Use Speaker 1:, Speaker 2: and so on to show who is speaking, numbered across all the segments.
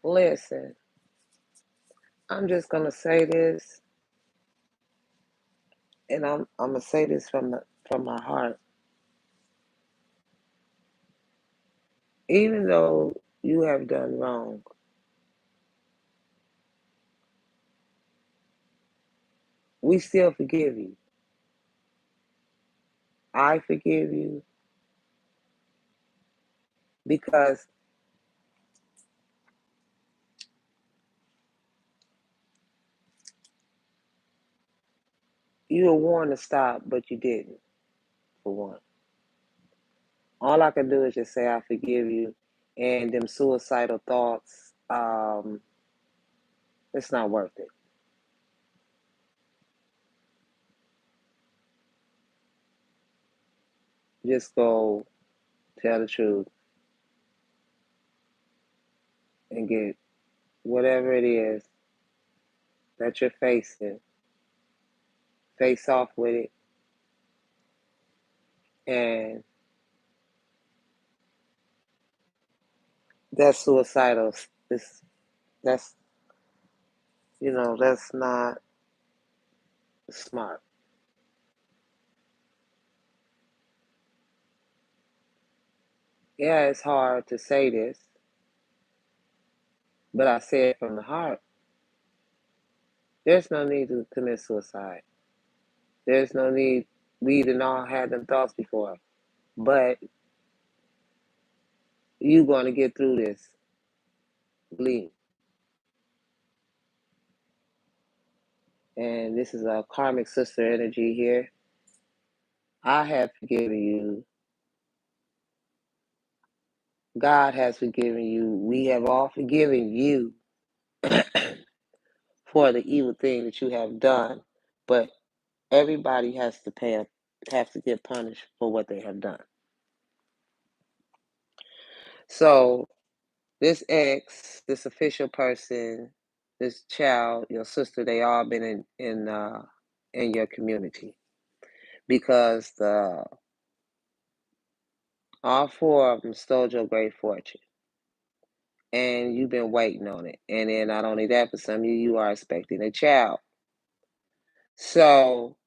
Speaker 1: Listen, I'm just gonna say this, and I'm gonna say this from my heart. Even though you have done wrong, we still forgive you. I forgive you because you were warned to stop, but you didn't, for one. All I can do is just say I forgive you, and them suicidal thoughts, it's not worth it. Just go tell the truth and get whatever it is that you're facing, face off with it, and that's suicidal. It's, that's that's not smart. Yeah, it's hard to say this, but I say it from the heart. There's no need to commit suicide. There's no need. We didn't all had them thoughts before, but you going to get through this. Believe. And this is a karmic sister energy here. I have forgiven you. God has forgiven you. We have all forgiven you for the evil thing that you have done. But everybody has to get punished for what they have done. So this ex, this official person, this child, your sister, they all been in your community because the all four of them stole your great fortune, and you've been waiting on it. And then not only that, for some of you, you are expecting a child. So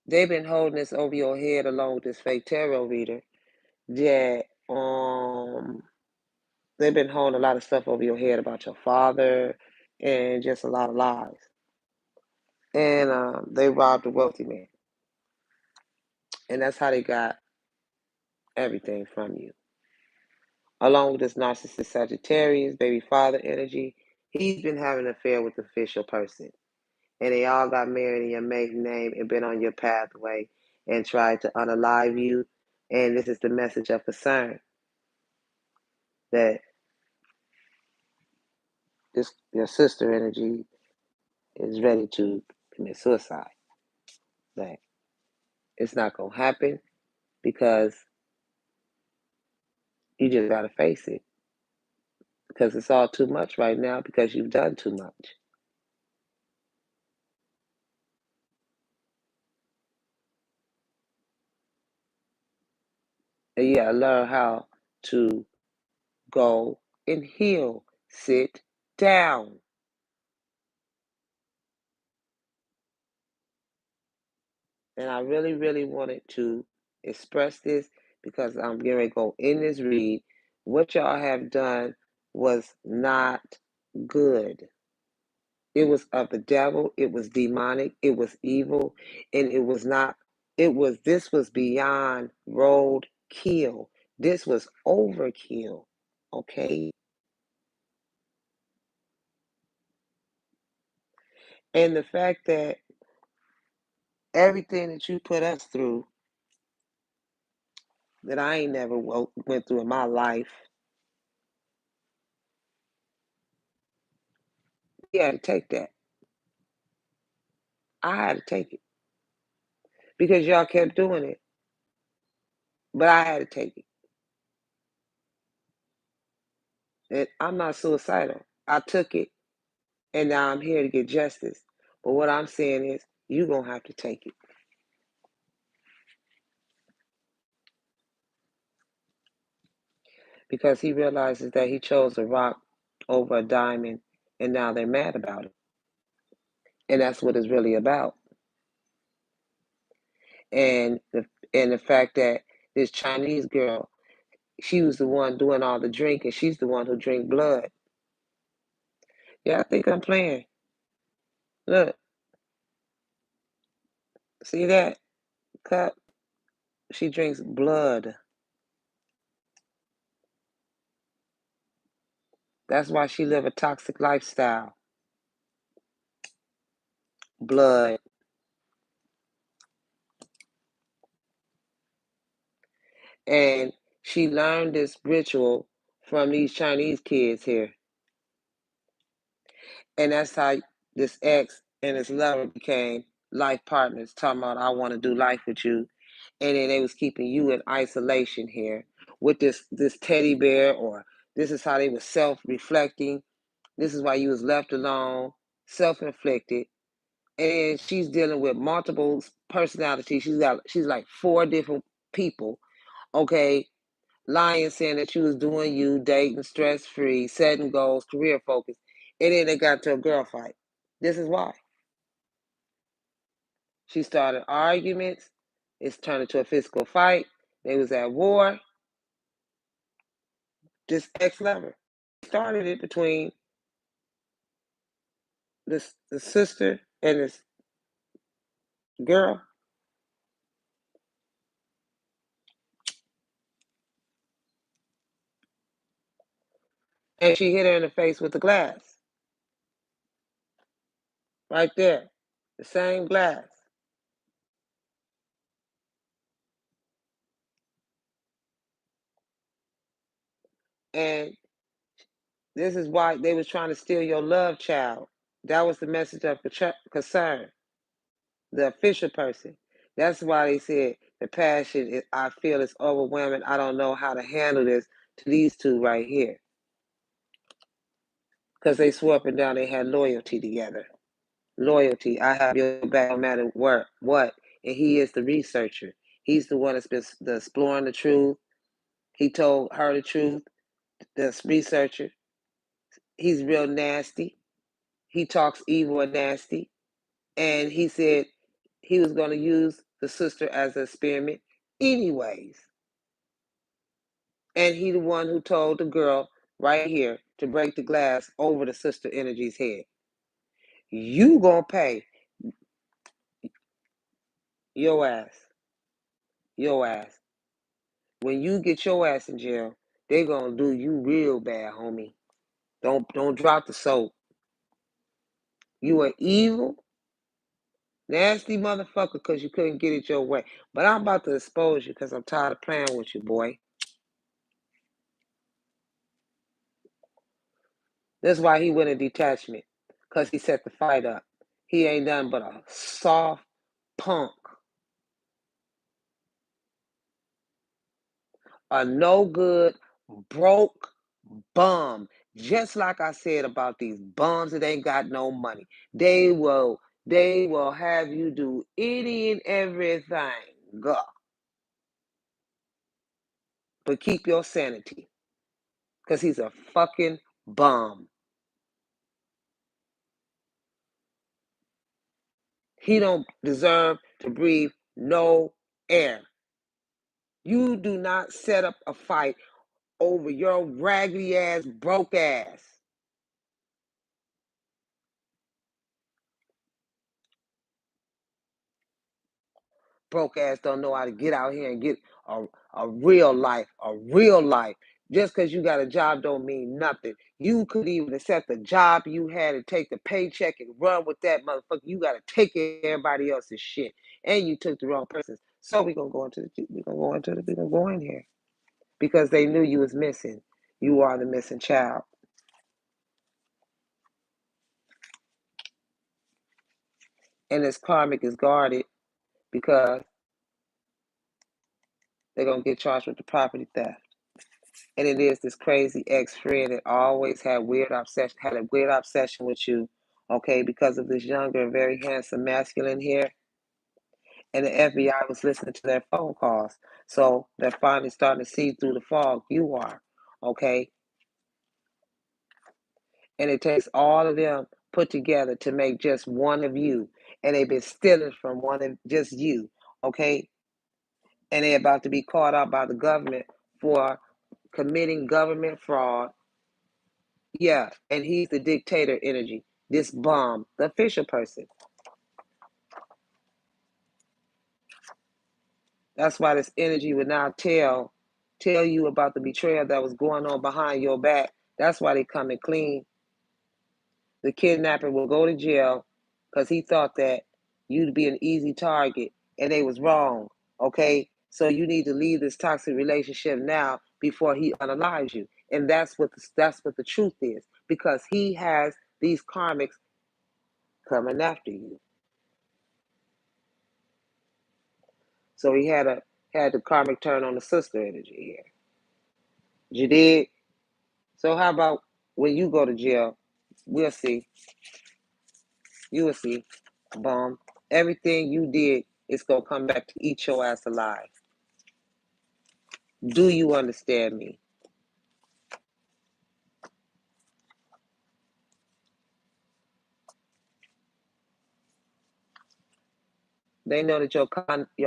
Speaker 1: they've been holding this over your head along with this fake tarot reader that they've been holding a lot of stuff over your head about your father and just a lot of lies. And they robbed a wealthy man, and that's how they got everything from you. Along with this narcissist Sagittarius, baby father energy, he's been having an affair with the official person. And they all got married in your maiden name and been on your pathway and tried to unalive you. And this is the message of concern that this your sister energy is ready to commit suicide. That it's not gonna happen because you just gotta face it. Because it's all too much right now because you've done too much. And you gotta learn how to go and heal. Sit down. And I really, really wanted to express this because I'm getting ready to go in this read. What y'all have done was not good. It was of the devil, it was demonic, it was evil, and it was not, this was beyond road kill. This was overkill. Okay? And the fact that everything that you put us through that I ain't never went through in my life, you had to take that. I had to take it because y'all kept doing it, but I had to take it. And I'm not suicidal. I took it, and now I'm here to get justice. But what I'm saying is, you're going to have to take it. because he realizes that he chose a rock over a diamond, and now they're mad about it. And that's what it's really about. And the fact that this Chinese girl, she was the one doing all the drinking. She's the one who drank blood. Yeah, I think I'm playing. Look, see that cup? She drinks blood. That's why she live a toxic lifestyle. Blood. And she learned this ritual from these Chinese kids here. And that's how this ex and his lover became life partners, talking about, I want to do life with you. And then they was keeping you in isolation here with this teddy bear, or this is how they was self-reflecting. This is why you was left alone, self-inflicted. And she's dealing with multiple personalities. She's like four different people, okay, lying, saying that she was doing you, dating, stress free, setting goals, career focused. And then they got to a girl fight. This is why. She started arguments. It's turned into a physical fight. They was at war. This ex-lover started it between the sister and this girl. And she hit her in the face with the glass. Right there. The same glass. And this is why they was trying to steal your love child. That was the message of concern, the official person. That's why they said the passion I feel is overwhelming. I don't know how to handle this, to these two right here. Because they swore up and down they had loyalty together. Loyalty. I have your back no matter what. And he is the researcher. He's the one that's been exploring the truth. He told her the truth, the researcher. He's real nasty. He talks evil and nasty. And he said he was going to use the sister as an experiment anyways. And he the one who told the girl right here to break the glass over the sister energy's head. You gonna pay your ass. Your ass. When you get your ass in jail, they gonna do you real bad, homie. Don't drop the soap. You are evil, nasty motherfucker because you couldn't get it your way. But I'm about to expose you because I'm tired of playing with you, boy. That's why he went in detachment, because he set the fight up. He ain't nothing but a soft punk, a no good, broke bum. Just like I said about these bums that ain't got no money. They will have you do any and everything. Go. But keep your sanity. Because he's a fucking bum. He don't deserve to breathe no air. You do not set up a fight over your raggedy ass, broke ass. Broke ass don't know how to get out here and get a real life, a real life. Just because you got a job don't mean nothing. You could even accept the job you had and take the paycheck and run with that motherfucker. You got to take care of everybody else's shit, and you took the wrong person. So we're gonna go in here because they knew you was missing. You are the missing child, and this karmic is guarded because they're gonna get charged with the property theft. And it is this crazy ex-friend that always had a weird obsession with you, okay, because of this younger and very handsome masculine here. And the FBI was listening to their phone calls. So they're finally starting to see through the fog you are. okay? And it takes all of them put together to make just one of you. And they've been stealing from one of just you, okay? And they're about to be caught out by the government for committing government fraud. Yeah, and he's the dictator energy. This bomb, the official person. That's why this energy would now tell you about the betrayal that was going on behind your back. That's why they come and clean. The kidnapper will go to jail because he thought that you'd be an easy target, and they was wrong. Okay, so you need to leave this toxic relationship now before he unalives you, and that's what the truth is, because he has these karmics coming after you. So he had the karmic turn on the sister energy here. You did. So how about when you go to jail? We'll see. You will see. Bomb. Everything you did is gonna come back to eat your ass alive. Do you understand me? They know that your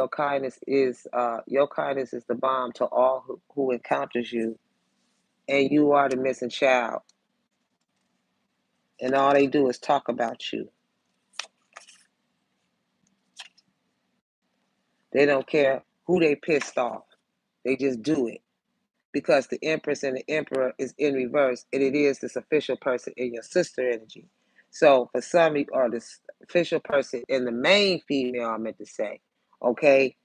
Speaker 1: kindness is the bomb to all who encounters you, and you are the missing child. And all they do is talk about you. They don't care who they pissed off. They just do it because the Empress and the Emperor is in reverse, and it is this official person in your sister energy. So for some, or this official person in the main female, I meant to say, okay,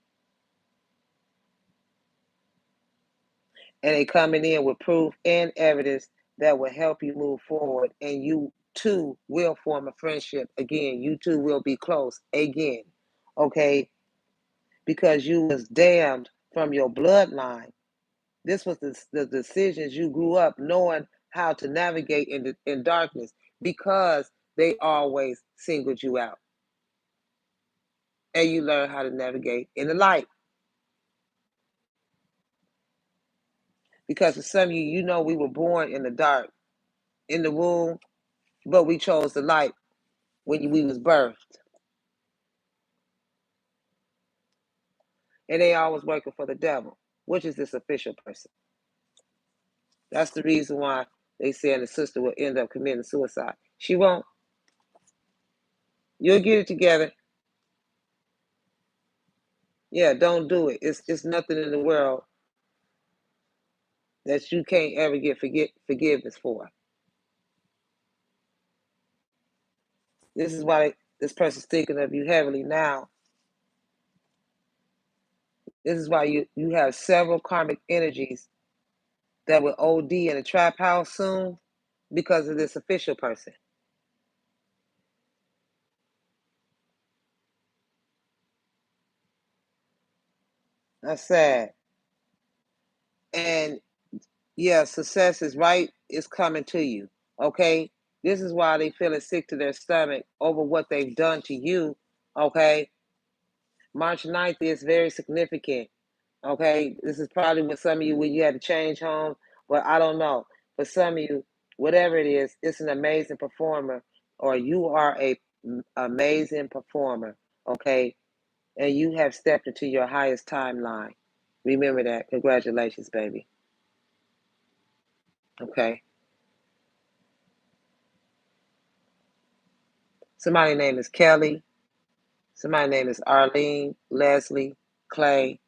Speaker 1: and they coming in with proof and evidence that will help you move forward, and you two will form a friendship again. You two will be close again, okay, because you was damned from your bloodline. This was the decisions you grew up knowing how to navigate in darkness, because they always singled you out, and you learn how to navigate in the light. Because for some of you, you know, we were born in the dark, in the womb, but we chose the light when we was birthed. And they always working for the devil, which is this official person. That's the reason why they say the sister will end up committing suicide. She won't. You'll get it together. Yeah, don't do it. It's nothing in the world that you can't ever get forgiveness for. This is why this person's thinking of you heavily now. This is why you have several karmic energies that will OD in a trap house soon because of this official person. That's sad. And yeah, success is right, it's coming to you. Okay? This is why they feeling sick to their stomach over what they've done to you. Okay? March 9th is very significant. Okay? This is probably with some of you when you had to change home, but I don't know. For some of you, whatever it is, it's an amazing performer, or you are a amazing performer. Okay? And you have stepped into your highest timeline. Remember that. Congratulations, baby. Okay? Somebody's name is Kelly. Somebody's name is Arlene, Leslie, Clay,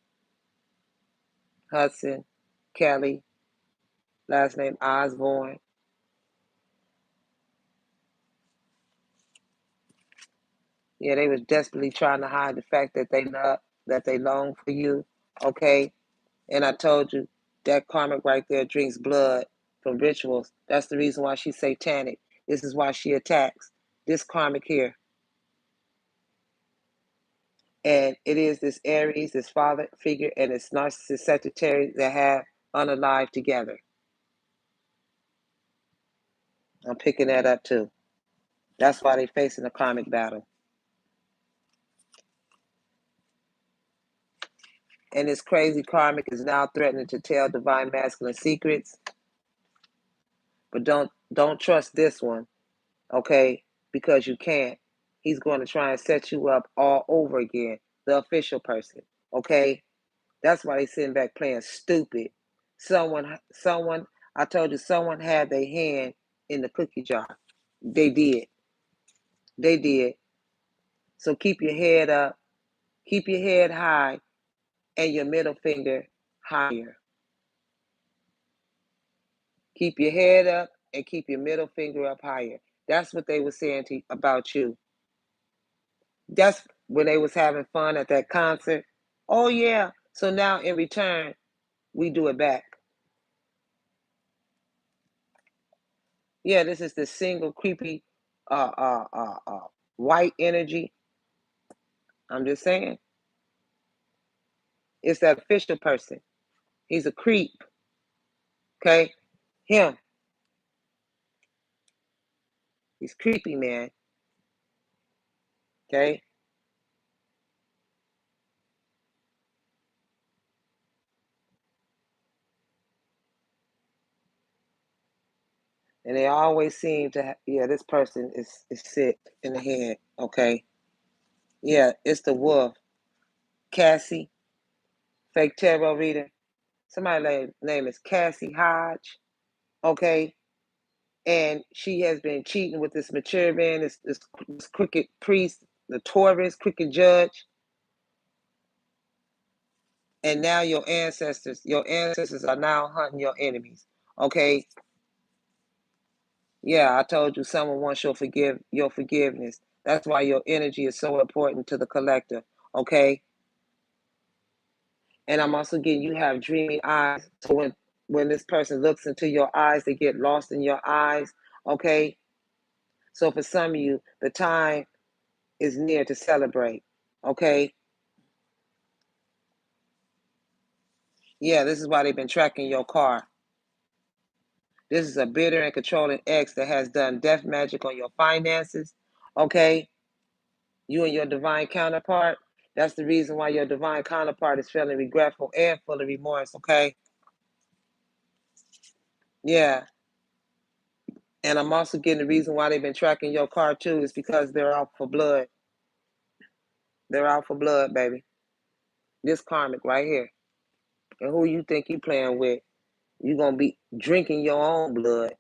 Speaker 1: Hudson, Kelly, last name Osborne. Yeah, they was desperately trying to hide the fact that they long for you. Okay? And I told you that karmic right there drinks blood from rituals. That's the reason why she's satanic. This is why she attacks. This karmic here. And it is this Aries, this father figure, and this narcissist Sagittarius that have unalive together. I'm picking that up too. That's why they're facing a karmic battle. And this crazy karmic is now threatening to tell divine masculine secrets. But don't trust this one, okay? Because you can't. He's going to try and set you up all over again, the official person, okay? That's why they sitting back playing stupid. Someone, I told you, someone had their hand in the cookie jar. They did. They did. So keep your head up, keep your head high, and your middle finger higher. Keep your head up and keep your middle finger up higher. That's what they were saying about you. That's when they was having fun at that concert. Oh yeah. So now in return, we do it back. Yeah, this is the single creepy uh uh uh uh white energy. I'm just saying. It's that official person. He's a creep. Okay? Him. He's creepy, man. Okay? And they always seem to yeah, this person is sick in the head. Okay? Yeah, it's the wolf. Cassie, fake tarot reader. Somebody's name is Cassie Hodge. Okay? And she has been cheating with this mature man, this crooked priest, the Taurus, crooked judge. And now your ancestors are now hunting your enemies. Okay? Yeah, I told you someone wants your forgiveness. That's why your energy is so important to the collector. Okay? And I'm also getting you have dreamy eyes. So when this person looks into your eyes, they get lost in your eyes. Okay? So for some of you, the time is near to celebrate. Okay? Yeah, this is why they've been tracking your car. This is a bitter and controlling ex that has done death magic on your finances. Okay? You and your divine counterpart. That's the reason why your divine counterpart is feeling regretful and full of remorse. Okay? Yeah. And I'm also getting the reason why they've been tracking your car too is because they're out for blood. They're out for blood, baby. This karmic right here. And who you think you playing with, you're going to be drinking your own blood.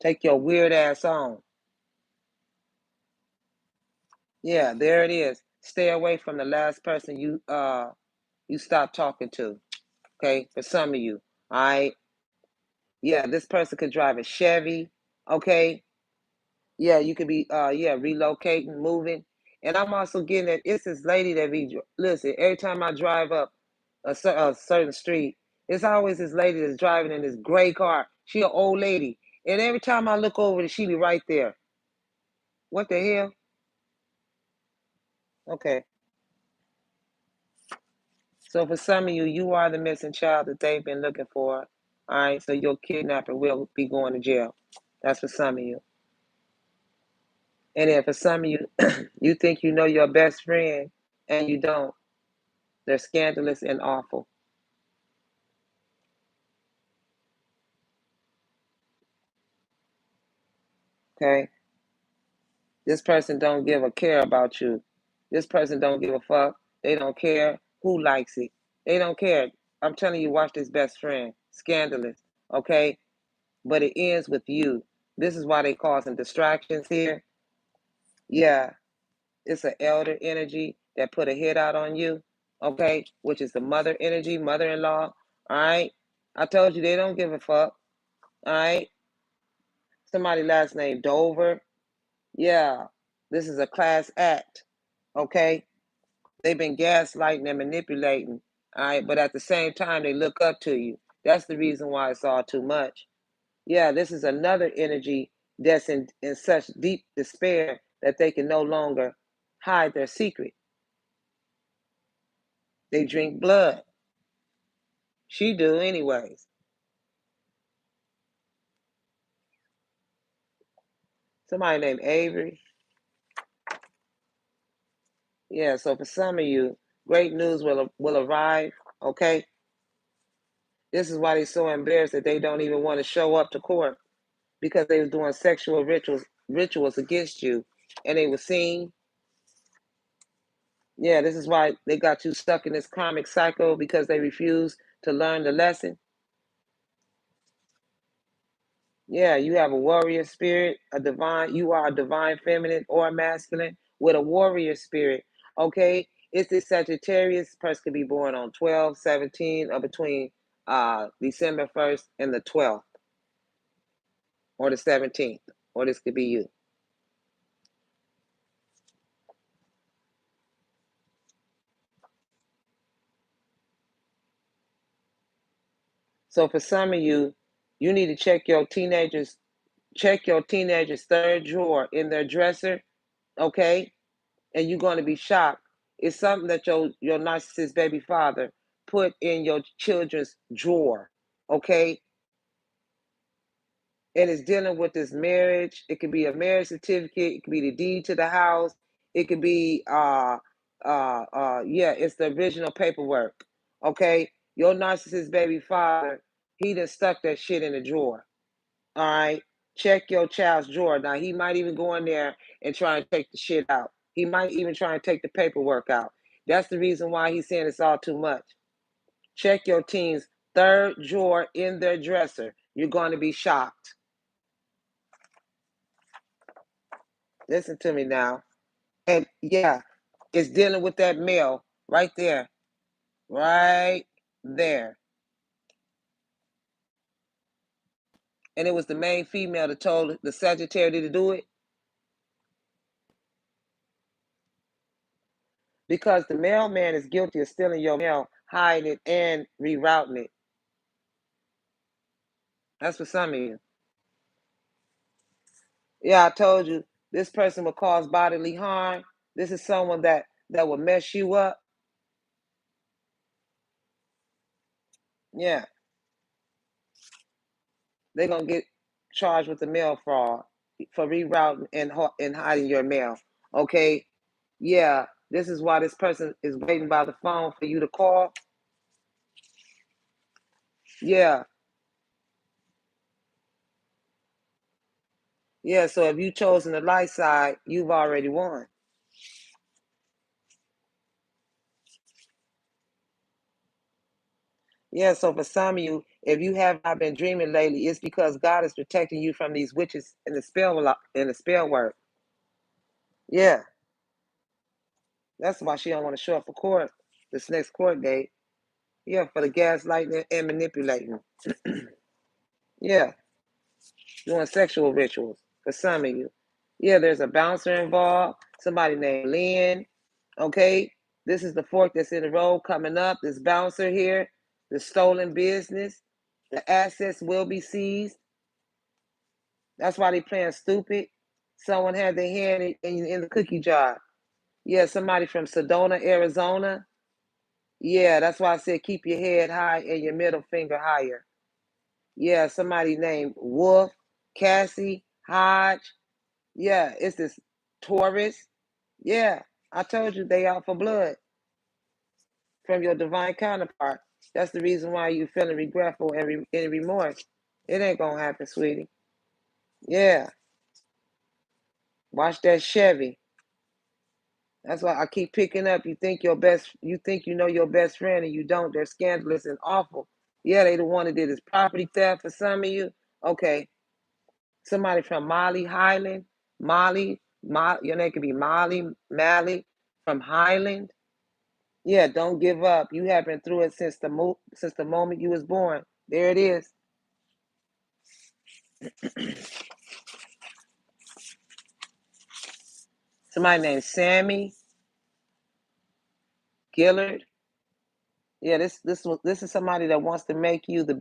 Speaker 1: Take your weird ass on. Yeah, there it is. Stay away from the last person you stop talking to. Okay, for some of you. All right. Yeah, this person could drive a Chevy. Okay. Yeah, you could be relocating, moving. And I'm also getting that it's this lady that be listen, every time I drive up a certain street, it's always this lady that's driving in this gray car. She an old lady. And every time I look over, she be right there. What the hell? Okay. So for some of you, you are the missing child that they've been looking for. All right. So your kidnapper will be going to jail. That's for some of you. And then for some of you, you think you know your best friend and you don't. They're scandalous and awful. Okay. This person don't give a care about you. This person don't give a fuck. They don't care who likes it. They don't care. I'm telling you, watch this best friend. Scandalous. Okay. But it ends with you. This is why they causing distractions here. Yeah. It's an elder energy that put a hit out on you. Okay. Which is the mother energy, mother-in-law. All right. I told you they don't give a fuck. All right. Somebody last name Dover. Yeah. This is a class act. Okay. They've been gaslighting and manipulating. All right. But at the same time, they look up to you. That's the reason why it's all too much. Yeah. This is another energy that's in such deep despair that they can no longer hide their secret. They drink blood. She do anyways. Somebody named Avery. Yeah, so for some of you, great news will arrive, okay? This is why they're so embarrassed that they don't even want to show up to court, because they was doing sexual rituals against you, and they were seen. Yeah, this is why they got you stuck in this karmic cycle, because they refuse to learn the lesson. Yeah, you have a warrior spirit, you are a divine feminine or masculine with a warrior spirit. Okay. It's the Sagittarius person could be born on 12, 17, or between December 1st and the 12th or the 17th, or this could be you. So for some of you, you need to check your teenager's third drawer in their dresser, okay? And you're going to be shocked. It's something that your narcissist baby father put in your children's drawer, okay? And it's dealing with this marriage. It could be a marriage certificate. It could be the deed to the house. It could be yeah, it's the original paperwork, okay? Your narcissist baby father, he done stuck that shit in the drawer. All right. Check your child's drawer. Now he might even go in there and try and take the shit out. He might even try and take the paperwork out. That's the reason why he's saying it's all too much. Check your teen's third drawer in their dresser. You're going to be shocked. Listen to me now. And yeah, it's dealing with that male right there. Right there. And it was the main female that told the Sagittarius to do it. Because the mailman is guilty of stealing your mail, hiding it, and rerouting it. That's for some of you. Yeah, I told you this person will cause bodily harm. This is someone that will mess you up. Yeah, they're gonna get charged with the mail fraud for rerouting and hiding your mail. Okay. Yeah, this is why this person is waiting by the phone for you to call. Yeah, yeah. So if you chosen the light side, you've already won. Yeah, so for some of you, if you have not been dreaming lately, it's because God is protecting you from these witches in the spell work. Yeah, that's why she don't want to show up for court this next court date. Yeah, for the gaslighting and manipulating. Yeah, doing sexual rituals for some of you. Yeah, there's a bouncer involved, somebody named Lynn. Okay, this is the fork that's in the road coming up. This bouncer here, the stolen business, the assets will be seized. That's why they playing stupid. Someone had their hand in the cookie jar. Yeah, somebody from Sedona, Arizona. Yeah, that's why I said keep your head high and your middle finger higher. Yeah, somebody named Wolf, Cassie, Hodge. Yeah, it's this Taurus. Yeah, I told you they out for blood from your divine counterpart. That's the reason why you feeling regretful and remorse. It ain't gonna happen, sweetie. Yeah, watch that Chevy. That's why I keep picking up. You think you know your best friend and you don't. They're scandalous and awful. Yeah, they the one that did this property theft for some of you. Okay. Somebody from Molly Highland. Your name could be Mally from Highland. Yeah, don't give up. You have been through it since the moment you was born. There it is. Somebody named Sammy Gillard. Yeah, this is somebody that wants to make you the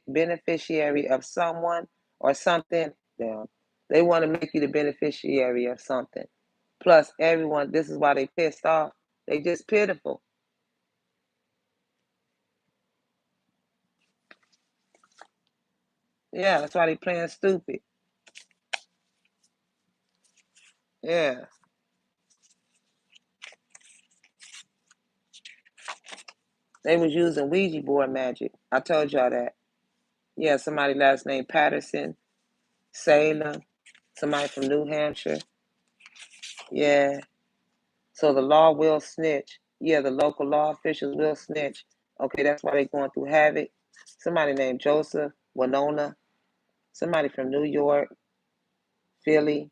Speaker 1: beneficiary of someone or something. Damn. They want to make you the beneficiary of something. Plus, everyone. This is why they pissed off. They just pitiful. Yeah, that's why they playing stupid. Yeah, They was using Ouija board magic. I told y'all that. Yeah, somebody last name Patterson, Salem, somebody from New Hampshire. Yeah. So the law will snitch. Yeah, the local law officials will snitch. Okay, that's why they're going through havoc. Somebody named Joseph, Winona, somebody from New York, Philly,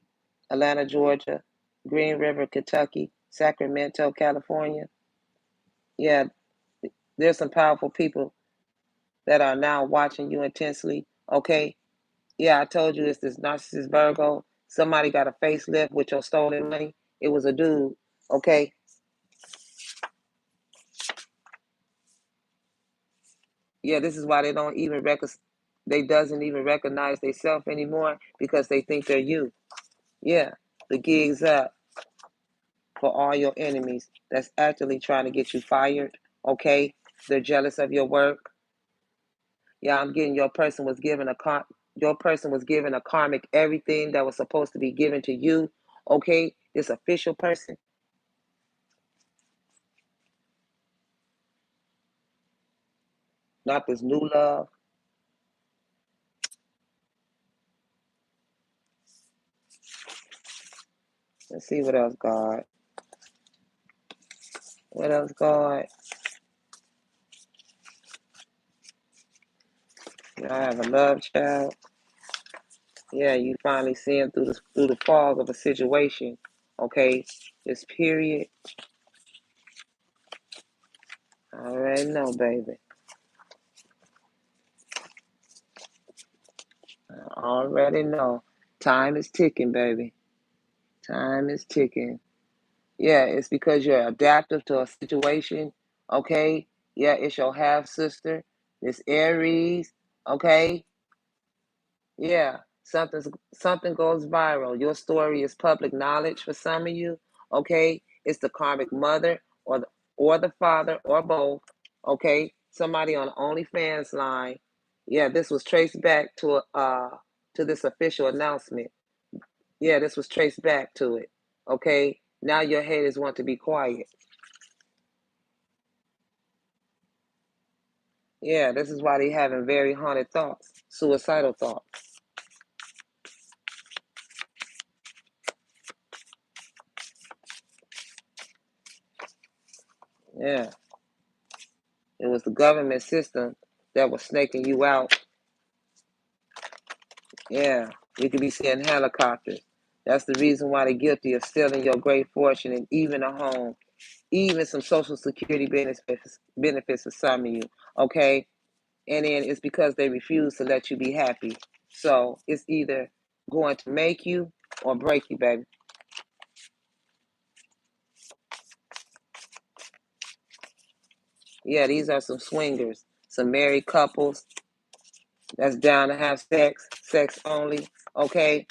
Speaker 1: Atlanta, Georgia, Green River, Kentucky, Sacramento, California. Yeah, there's some powerful people that are now watching you intensely. Okay. Yeah, I told you it's this narcissist Virgo. Somebody got a facelift with your stolen money. It was a dude. Okay. Yeah, this is why they don't even they doesn't even recognize themselves anymore because they think they're you. Yeah, the gig's up for all your enemies that's actually trying to get you fired. Okay, they're jealous of your work. Yeah, I'm getting your person was given a karmic everything that was supposed to be given to you. Okay, this official person, not this new love. Let's see what else, God. What else, God? I have a love child. Yeah, you finally seeing through the fog of a situation. Okay, this period. I already know, baby. I already know. Time is ticking, baby. Time is ticking. Yeah, it's because you're adaptive to a situation. Okay. Yeah, it's your half sister. This Aries. Okay. Yeah, something goes viral. Your story is public knowledge for some of you. Okay, it's the karmic mother or the father or both. Okay, somebody on the OnlyFans line. Yeah, this was traced back to this official announcement. Yeah, this was traced back to it. Okay, now your haters want to be quiet. Yeah, this is why they having very haunted thoughts, suicidal thoughts. Yeah. It was the government system that was snaking you out. Yeah, you could be seeing helicopters. That's the reason why they're guilty of stealing your great fortune and even a home, even some social security benefits for some of you. Okay, and then it's because they refuse to let you be happy. So it's either going to make you or break you, baby. Yeah, these are some swingers, some married couples that's down to have sex only. Okay,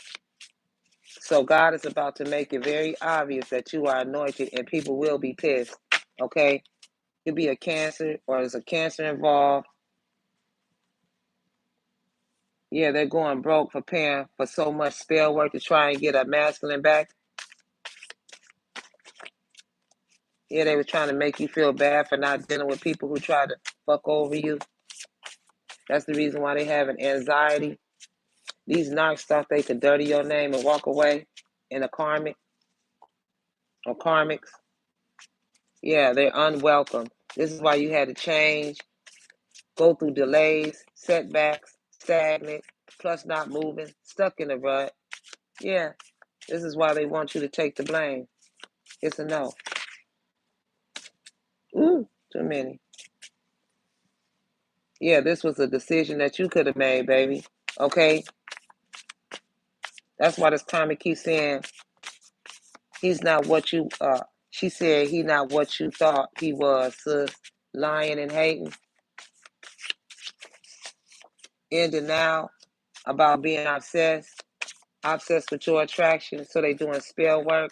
Speaker 1: so God is about to make it very obvious that you are anointed and people will be pissed. Okay? It could be a cancer or there's a cancer involved. Yeah, they're going broke for paying for so much spell work to try and get a masculine back. Yeah, they were trying to make you feel bad for not dealing with people who try to fuck over you. That's the reason why they have an anxiety. These narcs thought they could dirty your name and walk away in a karmic or karmics. Yeah, they're unwelcome. This is why you had to change, go through delays, setbacks, stagnant, plus not moving, stuck in a rut. Yeah, this is why they want you to take the blame. It's a no. Ooh, too many. Yeah, this was a decision that you could have made, baby. Okay? That's why this comic keeps saying he's not what you she said he not what you thought he was, sis. Lying and hating, in denial about being obsessed with your attraction, so they doing spell work.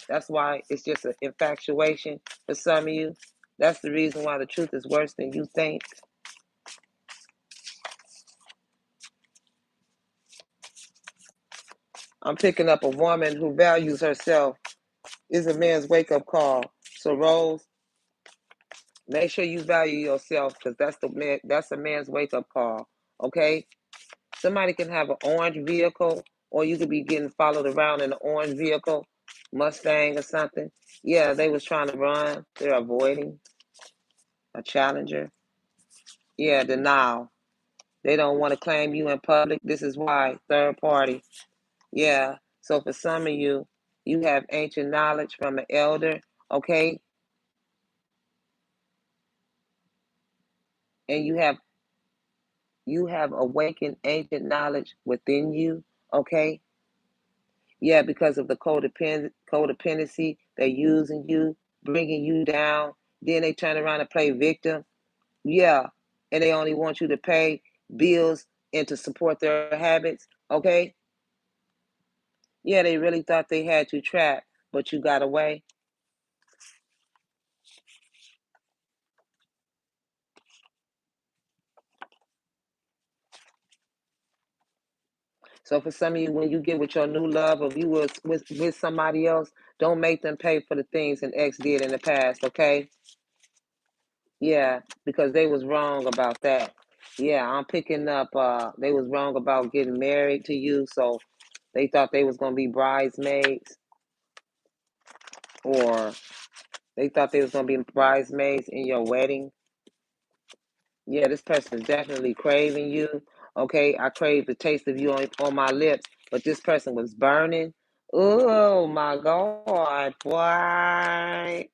Speaker 1: That's why it's just an infatuation for some of you. That's the reason why the truth is worse than you think. I'm picking up a woman who values herself is a man's wake up call. So Rose, Make sure you value yourself, because that's a man's wake up call. Okay? Somebody can have an orange vehicle, or you could be getting followed around in an orange vehicle, Mustang or something. Yeah, they was trying to run. They're avoiding a challenger. Yeah, denial. They don't want to claim you in public. This is why. Third party. Yeah. So for some of you, you have ancient knowledge from an elder, okay? And you have awakened ancient knowledge within you, okay? Yeah, because of the codependency, they're using you, bringing you down. Then they turn around and play victim. Yeah, and they only want you to pay bills and to support their habits, okay? Yeah, they really thought they had you trapped, but you got away. So for some of you, when you get with your new love, or if you was with somebody else, don't make them pay for the things an ex did in the past, okay? Yeah, because they was wrong about that. Yeah, I'm picking up they was wrong about getting married to you, so they thought they was gonna be bridesmaids, or they thought they was gonna be bridesmaids in your wedding. Yeah, this person is definitely craving you. Okay, I crave the taste of you on my lips, but this person was burning. Oh my God, boy.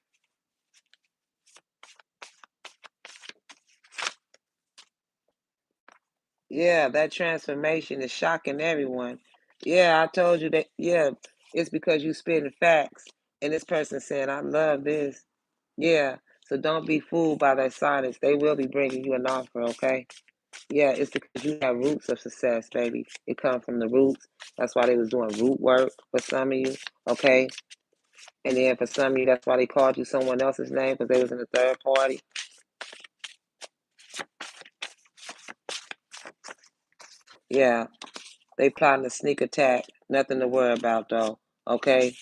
Speaker 1: Yeah, that transformation is shocking everyone. Yeah, I told you that. Yeah, it's because you spitting facts, and this person saying, "I love this." Yeah, so don't be fooled by their silence. They will be bringing you an offer. Okay. Yeah, it's because you have roots of success, baby. It comes from the roots. That's why they was doing root work for some of you. Okay. And then for some of you, that's why they called you someone else's name, because they was in the third party. Yeah, they plotting a sneak attack. Nothing to worry about though. Okay.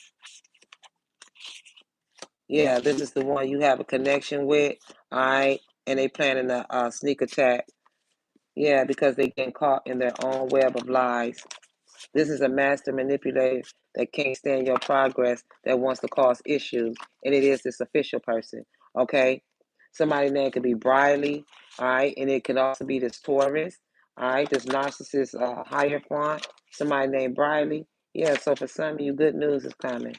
Speaker 1: Yeah, this is the one you have a connection with. All right. And they planning a sneak attack. Yeah, because they getting caught in their own web of lies. This is a master manipulator that can't stand your progress, that wants to cause issues. And it is this official person. Okay. Somebody name could be Briley. All right. And it could also be this Taurus. All right. This narcissist hierophant. Somebody named Briley. Yeah. So for some of you, good news is coming.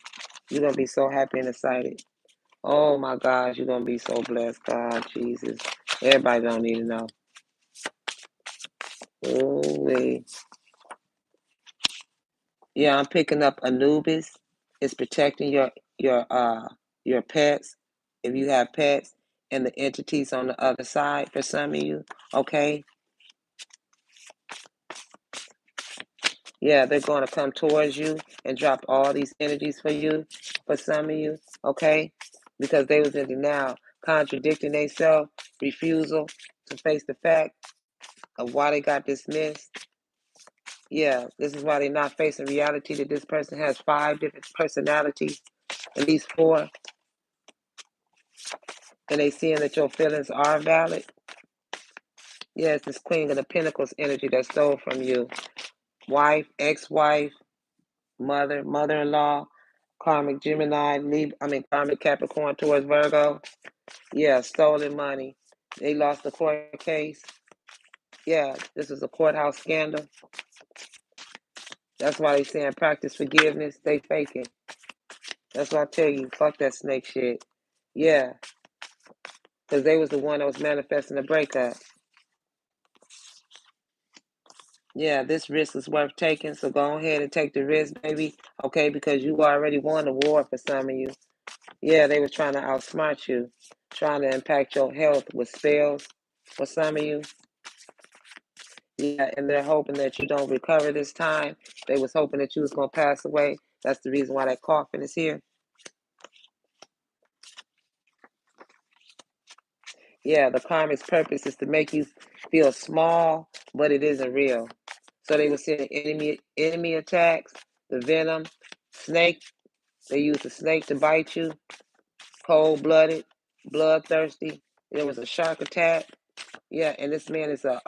Speaker 1: You're going to be so happy and excited. Oh my gosh, you're gonna be so blessed, God, Jesus. Everybody don't need to know. Ooh, yeah, I'm picking up Anubis. It's protecting your pets, if you have pets, and the entities on the other side for some of you. Okay. Yeah, they're gonna come towards you and drop all these energies for you, for some of you, okay? Because they was in denial, contradicting themselves, refusal to face the fact of why they got dismissed. Yeah, this is why they're not facing reality, that this person has 5 different personalities, at least 4, and they seeing that your feelings are valid. Yes, this Queen of the Pentacles energy that stole from you. Wife, ex-wife, mother, mother-in-law, karmic Gemini, karmic Capricorn towards Virgo. Yeah, stolen money. They lost the court case. Yeah, this is a courthouse scandal. That's why they saying practice forgiveness. They faking. That's why I tell you, fuck that snake shit. Yeah, because they was the one that was manifesting the breakup. Yeah, this risk is worth taking, so go ahead and take the risk, baby. Okay, because you already won the war for some of you. Yeah, they were trying to outsmart you, trying to impact your health with spells for some of you. Yeah, and they're hoping that you don't recover this time. They was hoping that you was gonna pass away. That's the reason why that coffin is here. Yeah, the karmic's purpose is to make you feel small, but it isn't real. So they were seeing enemy attacks, the venom, snake. They used the snake to bite you, cold blooded, bloodthirsty. There was a shark attack. Yeah, and this man is a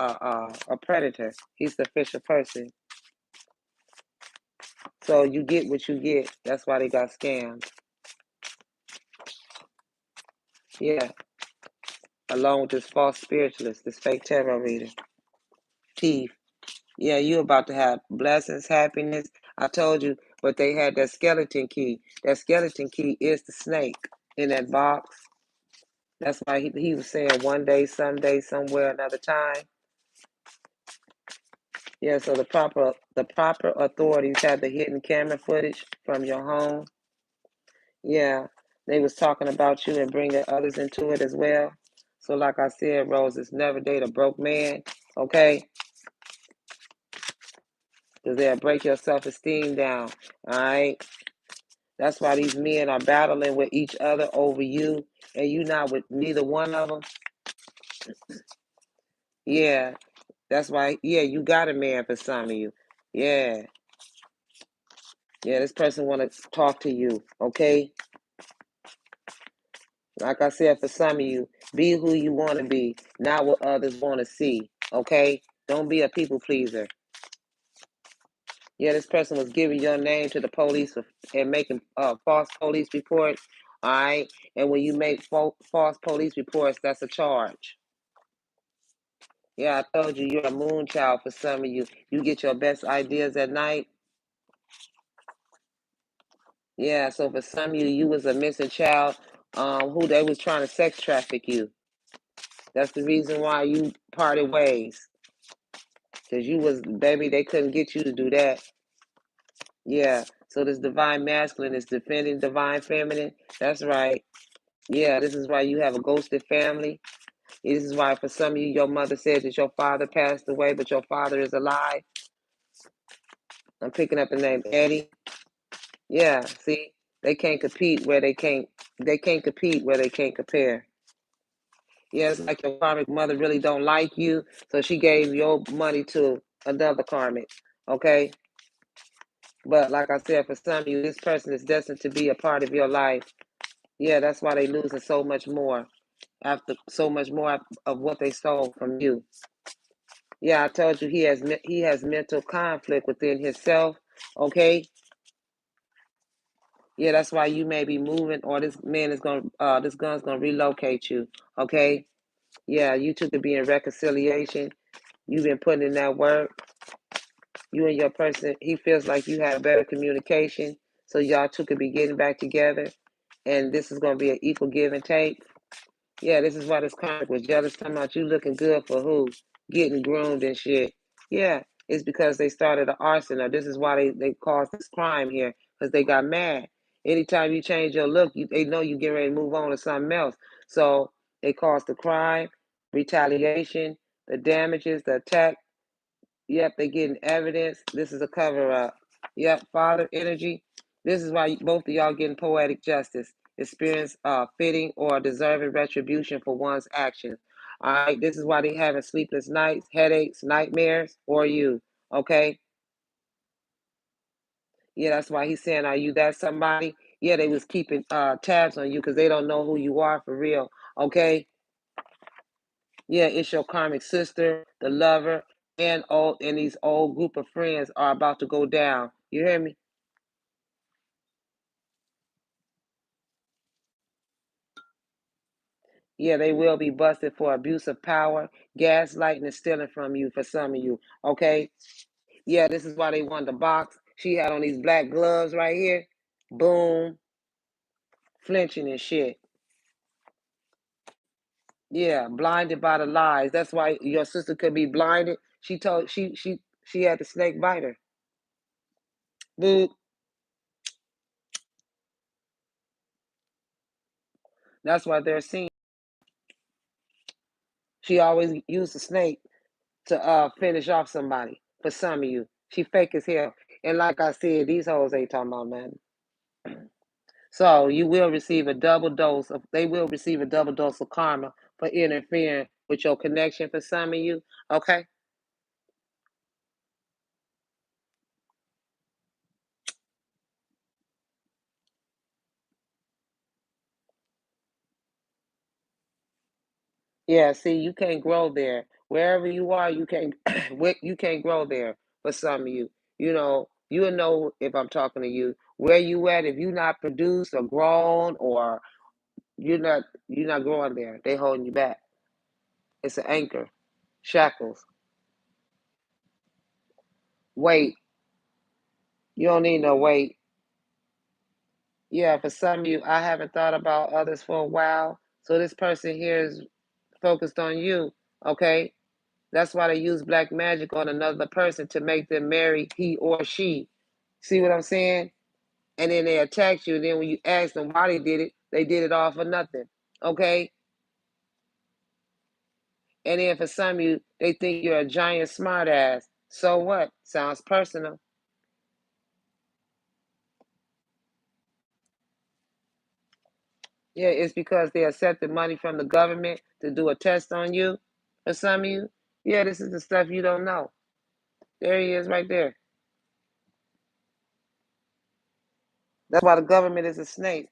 Speaker 1: predator. He's the fisher person. So you get what you get. That's why they got scammed. Yeah, along with this false spiritualist, this fake tarot reader, thief. Yeah, you about to have blessings, happiness. I told you, but they had that skeleton key. That skeleton key is the snake in that box. That's why he was saying one day, someday, somewhere, another time. Yeah, so the proper authorities had the hidden camera footage from your home. Yeah, they was talking about you and bringing others into it as well. So like I said, Rose, it's never date a broke man, okay? Because they'll break your self-esteem down, all right? That's why these men are battling with each other over you, and you not with neither one of them. Yeah, that's why, yeah, you got a man for some of you. Yeah, yeah, this person want to talk to you, okay? Like I said, for some of you, be who you want to be, not what others want to see, okay? Don't be a people pleaser. Yeah, this person was giving your name to the police and making false police reports, all right? And when you make false police reports, that's a charge. Yeah, I told you, you're a moon child for some of you. You get your best ideas at night. Yeah, so for some of you, you was a missing child who they was trying to sex traffic you. That's the reason why you parted ways. Because you was, baby, they couldn't get you to do that. Yeah, so this divine masculine is defending divine feminine. That's right. Yeah, this is why you have a ghosted family. This is why for some of you, your mother said that your father passed away, but your father is alive. I'm picking up the name Eddie. Yeah, see, they can't compete where they can't compete where they can't compare. Yeah, it's like your karmic mother really don't like you, so she gave your money to another karmic. Okay? But like I said, for some of you, this person is destined to be a part of your life. Yeah, that's why they losing so much more after so much more of what they stole from you. Yeah, I told you he has mental conflict within himself. Okay, yeah, that's why you may be moving, or this gun's gonna relocate you. Okay, yeah, you two could be in reconciliation. You've been putting in that work. You and your person, he feels like you have better communication, so y'all two could be getting back together, and this is gonna be an equal give and take. Yeah, this is why this comic was jealous, talking about you looking good for who? Getting groomed and shit. Yeah, it's because they started an arson, or this is why they caused this crime here, because they got mad. Anytime you change your look, they know you get ready to move on to something else. So they caused the crime, retaliation, the damages, the attack. Yep, they getting evidence. This is a cover up. Yep, father energy. This is why both of y'all getting poetic justice, experience fitting or deserving retribution for one's actions. All right, this is why they having sleepless nights, headaches, nightmares, or you. Okay, yeah, that's why he's saying, are you that somebody? Yeah, they was keeping tabs on you because they don't know who you are for real. Okay, yeah, it's your karmic sister, the lover, and these old group of friends are about to go down. You hear me? Yeah, they will be busted for abuse of power, gaslighting, and stealing from you for some of you. Okay? Yeah, this is why they wanted the box. She had on these black gloves right here. Boom, flinching and shit. Yeah, blinded by the lies. That's why your sister could be blinded. She had the snake bite her. Boo. That's why they're seeing. She always used the snake to finish off somebody. For some of you, she fake as hell. And like I said, these hoes ain't talking about nothing. So you will receive a double dose of. They will receive a double dose of karma for interfering with your connection. For some of you, okay. Yeah, see, you can't grow there. Wherever you are, you can't you can't grow there for some of you. You'll know if I'm talking to you. Where you at, if you not produced or grown or you're not growing there. They holding you back. It's an anchor. Shackles. Weight. You don't need no weight. Yeah, for some of you, I haven't thought about others for a while. So this person here is focused on you. Okay? That's why they use black magic on another person to make them marry he or she. See what I'm saying? And then they attack you. And then when you ask them why they did it all for nothing. Okay? And then for some of you, they think you're a giant smartass. So what? Sounds personal. Yeah, it's because they accepted money from the government to do a test on you. For some of you, yeah, this is the stuff you don't know. There he is right there. That's why the government is a snake.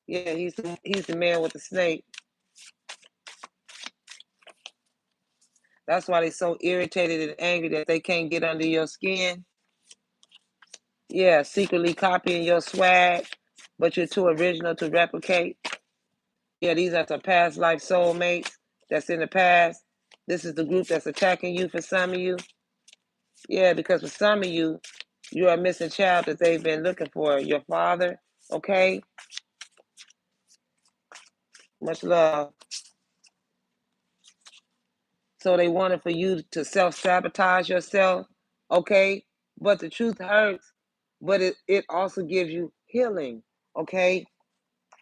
Speaker 1: Yeah, he's the man with the snake. That's why they're so irritated and angry that they can't get under your skin. Yeah, secretly copying your swag, but you're too original to replicate. Yeah, these are some past life soulmates that's in the past. This is the group that's attacking you for some of you. Yeah, because for some of you, you're a missing child that they've been looking for. Your father, okay? Much love. So they wanted for you to self-sabotage yourself, okay? But the truth hurts, but it also gives you healing, okay?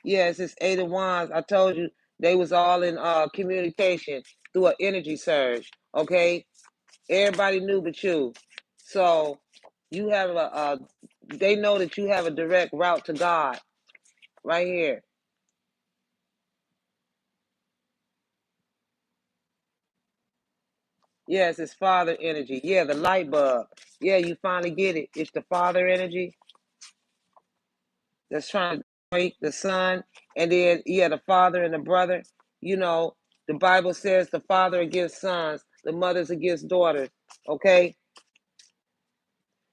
Speaker 1: Yes, it's Eight of Wands. I told you they was all in communication through an energy surge, okay? Everybody knew but you. So you have they know that you have a direct route to God right here. Yes, it's father energy. Yeah, the light bulb. Yeah, you finally get it. It's the father energy that's trying to break the son. And then, yeah, the father and the brother. You know, the Bible says the father against sons, the mothers against daughters. Okay?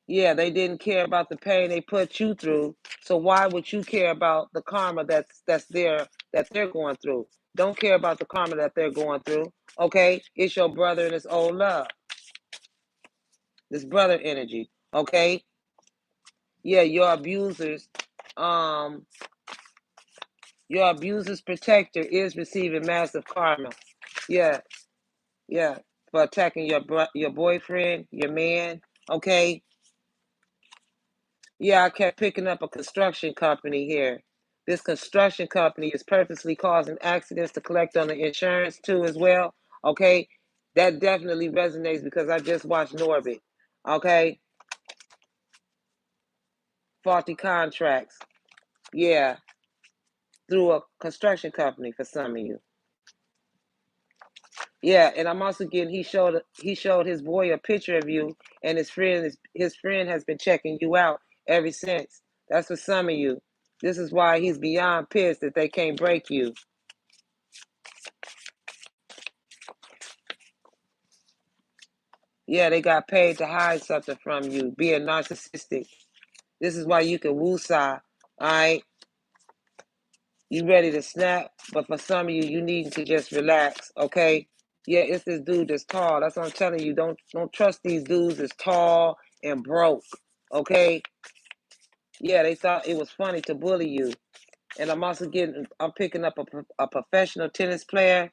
Speaker 1: Yeah, they didn't care about the pain they put you through. So why would you care about the karma that's there that they're going through? Don't care about the karma that they're going through. Okay? It's your brother and it's old love. This brother energy. Okay? Yeah, um your abuser's protector is receiving massive karma. Yeah, yeah, for attacking your boyfriend, your man. Okay, yeah, I kept picking up a construction company here. This construction company is purposely causing accidents to collect on the insurance too as well. Okay, that definitely resonates because I just watched Norbit. Okay, faulty contracts. Yeah, through a construction company for some of you. Yeah, and I'm also getting he showed his boy a picture of you, and his friend has been checking you out ever since. That's for some of you. This is why he's beyond pissed that they can't break you. Yeah, they got paid to hide something from you, being narcissistic. This is why you can woosah. All right, you ready to snap, but for some of you, you need to just relax. Okay. Yeah, it's this dude that's tall. That's what I'm telling you. Don't trust these dudes that's tall and broke. Okay. Yeah, they thought it was funny to bully you. And I'm picking up a professional tennis player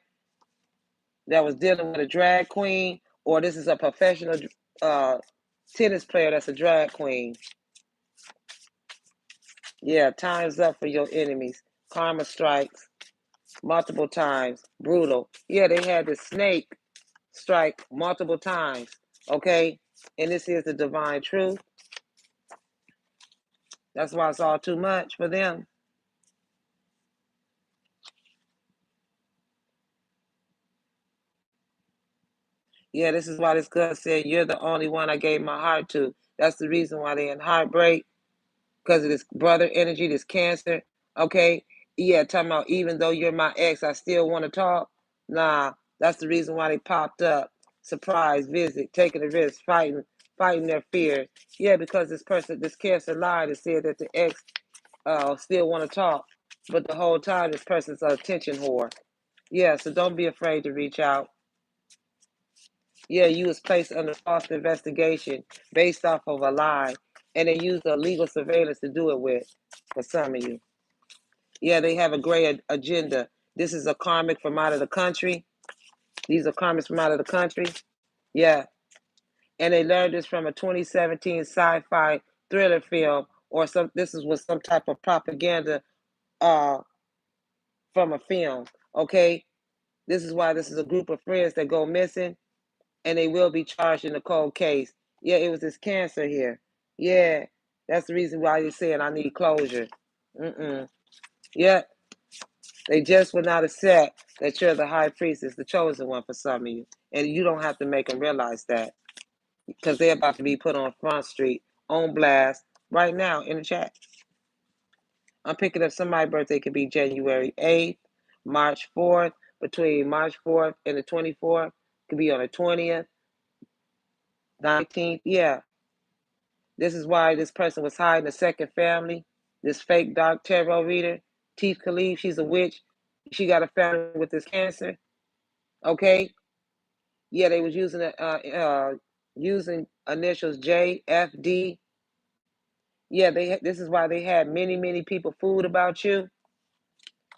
Speaker 1: that was dealing with a drag queen, or this is a professional uh, tennis player that's a drag queen. Yeah, time's up for your enemies. Karma strikes multiple times. Brutal. Yeah, they had the snake strike multiple times. Okay? And this is the divine truth. That's why it's all too much for them. Yeah, this is why this girl said, "You're the only one I gave my heart to." That's the reason why they're in heartbreak because of this brother energy, this cancer. Okay. Yeah, talking about even though you're my ex, I still want to talk. Nah, That's the reason why they popped up. Surprise visit, taking a risk, fighting their fears. Yeah, because this cancer lied and said that the ex still want to talk, but the whole time this person's an attention whore. Yeah, so don't be afraid to reach out. Yeah, you was placed under false investigation based off of a lie, and they used illegal surveillance to do it with. For some of you, yeah, they have a gray agenda. This is a karmic from out of the country. These are karmics from out of the country. Yeah, and they learned this from a 2017 sci-fi thriller film, or some. This was some type of propaganda uh, from a film. Okay, this is why this is a group of friends that go missing, and they will be charged in a cold case. Yeah, it was this cancer here. Yeah, that's the reason why they're saying I need closure. Mm-mm. Yeah, they just will not accept that you're the high priestess, the chosen one for some of you. And you don't have to make them realize that because they're about to be put on Front Street, on blast, right now in the chat. I'm picking up somebody's birthday could be January 8th, March 4th, between March 4th and the 24th. Could be on the 20th, 19th. Yeah. This is why this person was hiding a second family. This fake dark tarot reader, Teeth Khalif, she's a witch. She got a family with this cancer. Okay. Yeah, they was using initials JFD. Yeah, this is why they had many people fooled about you.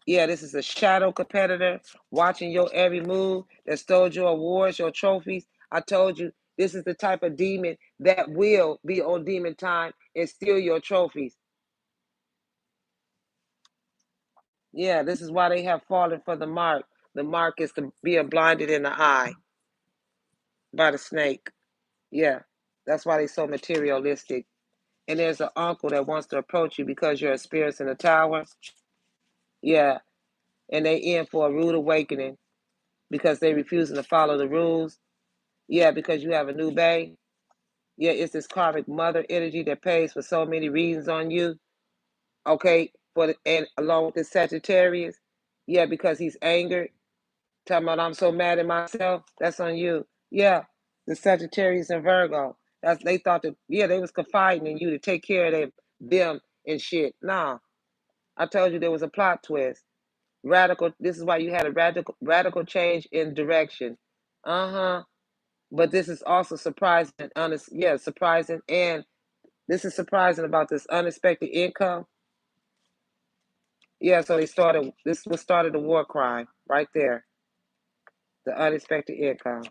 Speaker 1: Yeah, this is a shadow competitor watching your every move that stole your awards, your trophies. I told you this is the type of demon that will be on demon time and steal your trophies. Yeah, this is why they have fallen for the mark. The mark is to be blinded in the eye by the snake. Yeah, that's why they're so materialistic. And there's an uncle that wants to approach you because you're experiencing a tower. Yeah, and they in for a rude awakening because they refusing to follow the rules. Yeah, because you have a new bae. Yeah, it's this karmic mother energy that pays for so many reasons on you. Okay, and along with this Sagittarius. Yeah, because he's angered. Talking about I'm so mad at myself. That's on you. Yeah, the Sagittarius and Virgo. That's they thought that. Yeah, they was confiding in you to take care of them and shit. Nah, I told you there was a plot twist. Radical. This is why you had a radical change in direction. Uh-huh. But this is also surprising and honest. Yeah, surprising, and this is surprising about this unexpected income. Yeah, so they started. This was started a war crime right there. The unexpected income.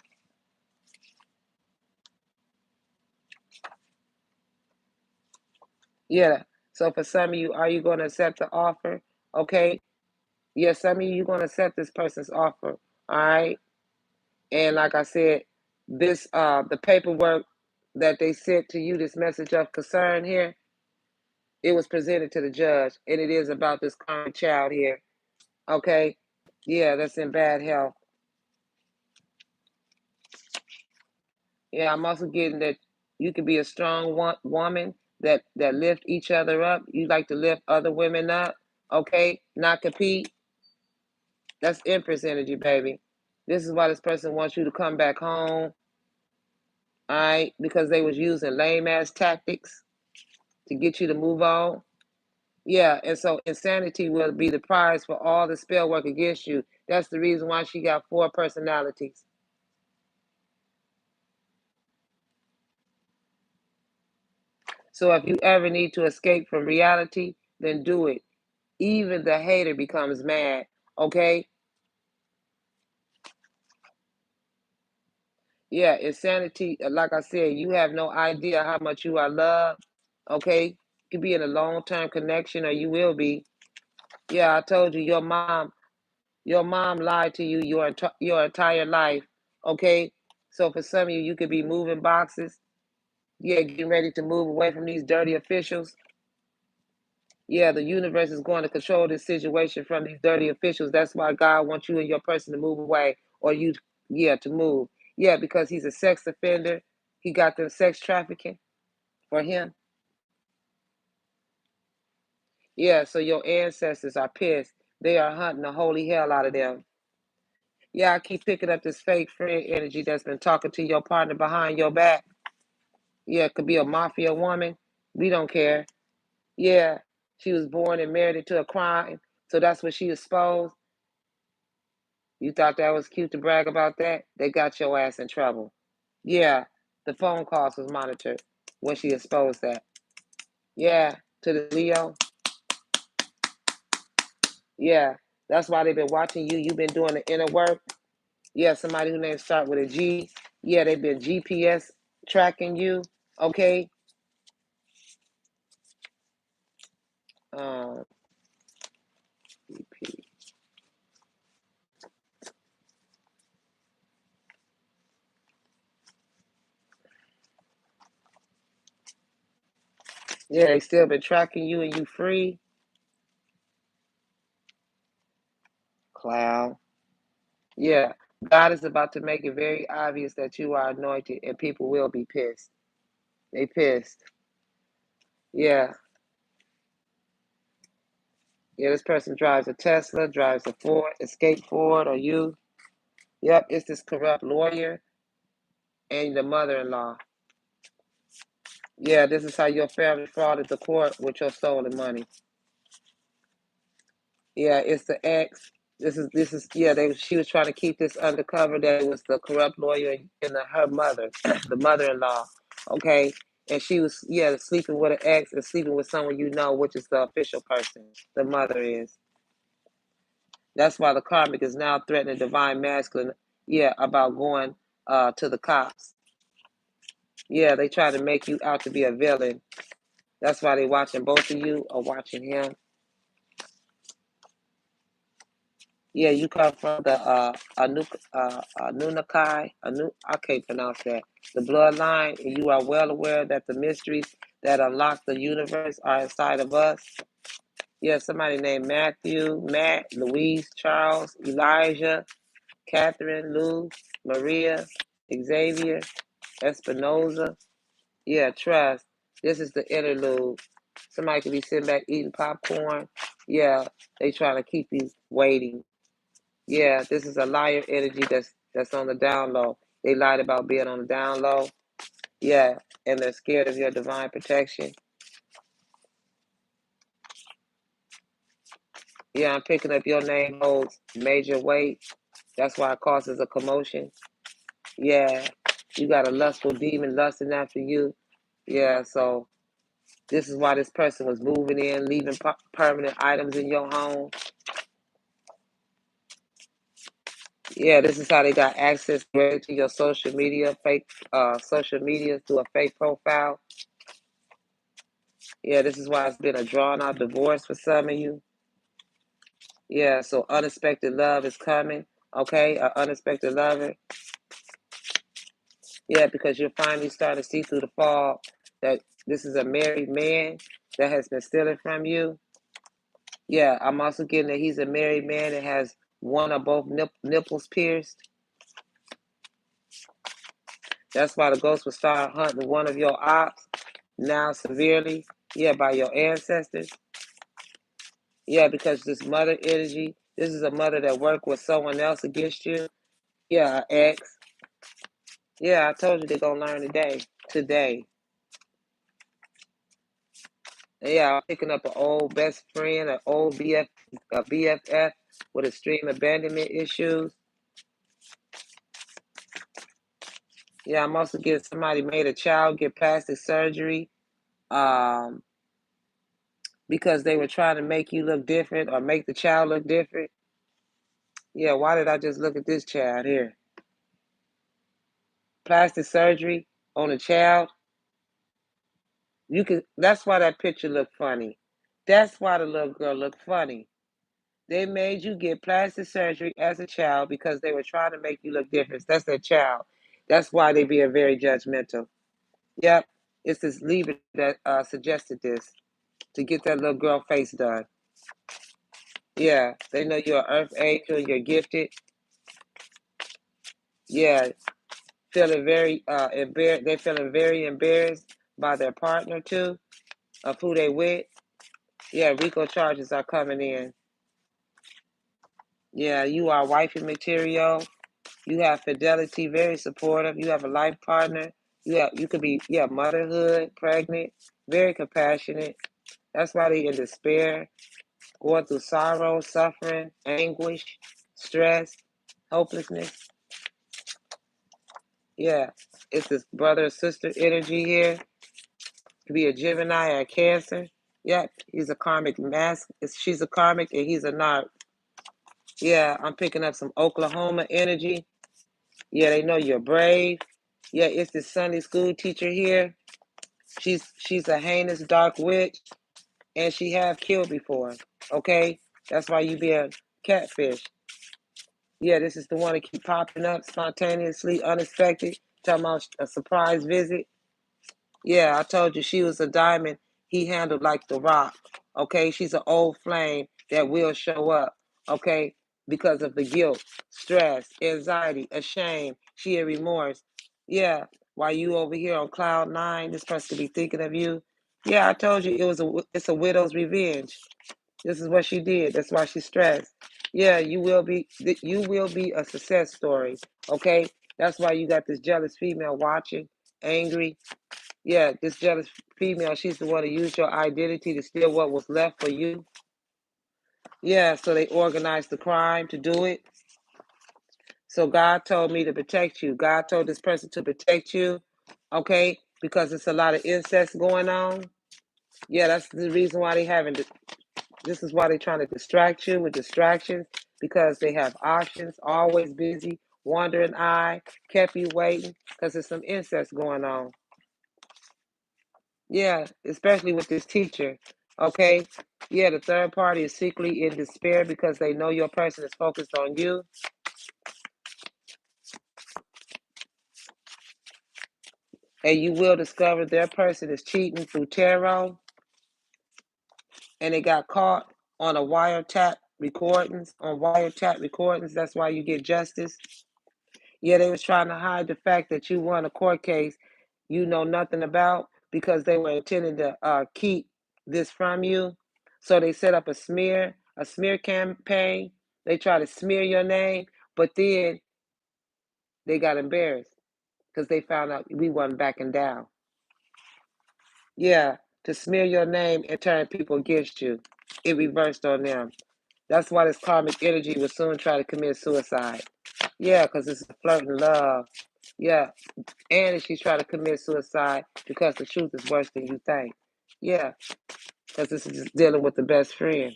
Speaker 1: Yeah. So for some of you, are you going to accept the offer? Okay. Yeah, some of you going to accept this person's offer. All right. And like I said, this the paperwork that they sent to you, this message of concern here, it was presented to the judge, and it is about this current child here. Okay. Yeah, that's in bad health. Yeah, I'm also getting that you can be a strong woman that lift each other up. You like to lift other women up. Okay, not compete. That's Empress energy, baby. This is why this person wants you to come back home. All right, because they was using lame ass tactics to get you to move on. Yeah, and so insanity will be the prize for all the spell work against you. That's the reason why she got 4 personalities. So if you ever need to escape from reality, then do it. Even the hater becomes mad. Okay? Yeah, insanity. Like I said, you have no idea how much you are loved. Okay? You could be in a long term connection, or you will be. Yeah, I told you, your mom lied to you your entire life. Okay? So for some of you, you could be moving boxes. Yeah, getting ready to move away from these dirty officials. Yeah, the universe is going to control this situation from these dirty officials. That's why God wants you and your person to move away, or you, yeah, to move. Yeah, because he's a sex offender. He got them sex trafficking for him. Yeah, so your ancestors are pissed. They are hunting the holy hell out of them. Yeah, I keep picking up this fake friend energy that's been talking to your partner behind your back. Yeah, it could be a mafia woman. We don't care. Yeah, she was born and married into a crime, so that's what she exposed. You thought that was cute to brag about that? They got your ass in trouble. Yeah, the phone calls was monitored when she exposed that. Yeah, to the Leo. Yeah, that's why they've been watching you. You've been doing the inner work. Yeah, somebody who name start with a G. Yeah, they've been GPS tracking you. Okay. Um, yeah, they still been tracking you and you free. Clown. Yeah, God is about to make it very obvious that you are anointed and people will be pissed. They pissed. Yeah. Yeah, this person drives a Tesla, drives a Ford, Escape Ford, or you. Yep, it's this corrupt lawyer and the mother-in-law. Yeah, this is how your family frauded the court with your stolen money. Yeah, it's the ex. This is yeah. She was trying to keep this undercover. That it was the corrupt lawyer and her mother, the mother-in-law. Okay, and she was sleeping with an ex and sleeping with someone you know, which is the official person. The mother is. That's why the karmic is now threatening divine masculine. Yeah, about going to the cops. Yeah, they try to make you out to be a villain. That's why they watching both of you or watching him. Yeah, you come from the Anunnaki. I can't pronounce that. The bloodline, and you are well aware that the mysteries that unlock the universe are inside of us. Yeah, somebody named Matthew, Matt, Louise, Charles, Elijah, Catherine, Lou, Maria, Xavier, Espinoza. Yeah, trust. This is the interlude. Somebody could be sitting back eating popcorn. Yeah, they trying to keep you waiting. Yeah, this is a liar energy that's on the down low. They lied about being on the down low. Yeah, and they're scared of your divine protection. Yeah, I'm picking up your name holds major weight. That's why it causes a commotion. Yeah, you got a lustful demon lusting after you. Yeah, so this is why this person was moving in, leaving permanent items in your home. Yeah, this is how they got access to your social media, fake social media through a fake profile. Yeah, this is why it's been a drawn out divorce for some of you. Yeah, so unexpected love is coming. Okay, an unexpected lover. Yeah, because you're finally starting to see through the fog that this is a married man that has been stealing from you. Yeah, I'm also getting that he's a married man that has one or both nipples pierced. That's why the ghost will start hunting one of your ops now severely. Yeah, by your ancestors. Yeah, because this mother energy, this is a mother that worked with someone else against you. Yeah, ex. Yeah, I told you they're gonna learn today. Today. Yeah, I'm picking up an old best friend, an old a BFF with extreme abandonment issues. Yeah, I'm also getting somebody made a child get plastic surgery, um, because they were trying to make you look different or make the child look different. Yeah, why did I just look at this child here? Plastic surgery on a child. You can. That's why that picture looked funny. That's why the little girl looked funny. They made you get plastic surgery as a child because they were trying to make you look different. That's their child. That's why they being very judgmental. Yep, it's this leader that suggested this to get that little girl face done. Yeah, they know you're an earth angel. You're gifted. Yeah, feeling very embarrassed. They're feeling very embarrassed by their partner too, of who they with. Yeah, RICO charges are coming in. Yeah, you are wifey material. You have fidelity, very supportive. You have a life partner. You could be motherhood, pregnant, very compassionate. That's why they in despair, going through sorrow, suffering, anguish, stress, hopelessness. Yeah, it's this brother or sister energy here. Could be a Gemini or a Cancer. Yeah, he's a karmic mask. She's a karmic and he's a narc. Yeah, I'm picking up some Oklahoma energy. Yeah, they know you're brave. Yeah, it's the Sunday school teacher here. She's a heinous dark witch, and she have killed before. Okay, that's why you be a catfish. Yeah, this is the one that keep popping up spontaneously, unexpected. Talking about a surprise visit. Yeah, I told you she was a diamond he handled like the rock. Okay, she's an old flame that will show up. Okay, because of the guilt, stress, anxiety, ashamed, she had remorse. Yeah, while you over here on cloud nine, this person could be thinking of you. Yeah, I told you it's a widow's revenge. This is what she did. That's why she's stressed. Yeah, you will be a success story. Okay, that's why you got this jealous female watching, angry. Yeah, this jealous female, she's the one who used your identity to steal what was left for you. Yeah, so they organized the crime to do it. So God told me to protect you. God told this person to protect you, okay? Because it's a lot of incest going on. Yeah, that's the reason why they haven't. This is why they're trying to distract you with distractions because they have options, always busy, wandering eye, kept you waiting because there's some incest going on. Yeah, especially with this teacher. Okay. Yeah, the third party is secretly in despair because they know your person is focused on you. And you will discover their person is cheating through tarot and they got caught on a wiretap recordings. That's why you get justice. Yeah, they was trying to hide the fact that you won a court case you know nothing about because they were intending to keep this from you. So they set up a smear campaign. They try to smear your name, but then they got embarrassed because they found out we wasn't backing down. Yeah, to smear your name and turn people against you. It reversed on them. That's why this karmic energy will soon try to commit suicide. Yeah, because it's a flirt and love. Yeah, and she's trying to commit suicide because the truth is worse than you think. Yeah, because this is just dealing with the best friend.